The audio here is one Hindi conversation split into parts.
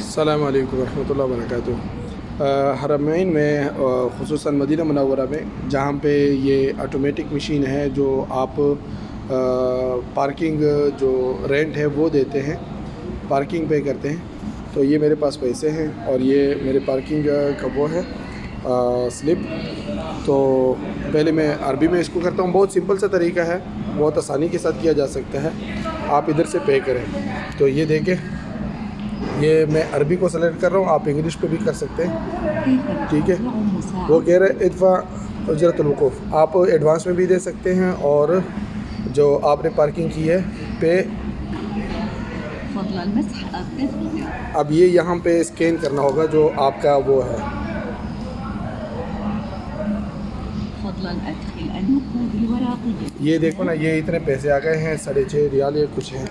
अस्सलामु अलैकुम रहमतुल्लाहि व बरकातुहू। हरमैन में ख़ुसूसन मदीना मुनव्वरा में जहाँ पे ये ऑटोमेटिक मशीन है जो आप पार्किंग जो रेंट है वो देते हैं, पार्किंग पे करते हैं। तो ये मेरे पास पैसे हैं और ये मेरे पार्किंग का वो है स्लिप। तो पहले मैं अरबी में इसको करता हूँ। बहुत सिंपल सा तरीका है, बहुत आसानी के साथ किया जा सकता है। आप इधर से पे करें। तो ये देखें, ये मैं अरबी को सेलेक्ट कर रहा हूँ, आप इंग्लिश पे भी कर सकते हैं, ठीक है। वो कह रहे हैं इदफ़ा उजरतुल वक़ूफ़, आप एडवांस में भी दे सकते हैं और जो आपने पार्किंग की है पे। अब ये यहाँ पे स्कैन करना होगा जो आपका वो है। ये देखो ना, ये इतने पैसे आ गए हैं, 6.5 रियाल ये कुछ है।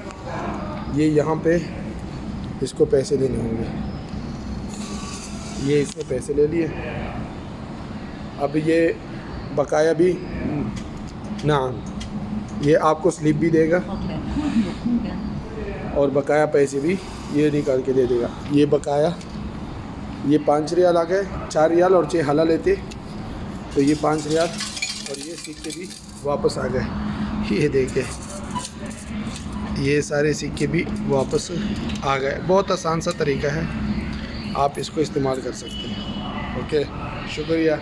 ये यहाँ पे इसको पैसे देने होंगे। ये इसने पैसे ले लिए। अब ये बकाया भी ना, ये आपको स्लिप भी देगा और बकाया पैसे भी ये निकाल के दे देगा। ये बकाया, ये 5 रियाल आ गए, 4 रियाल और 6 हला लेते तो ये 5 रियाल और ये सिक्के भी वापस आ गए। ये देखे, ये सारे सिक्के भी वापस आ गए। बहुत आसान सा तरीका है, आप इसको इस्तेमाल कर सकते हैं। ओके, शुक्रिया।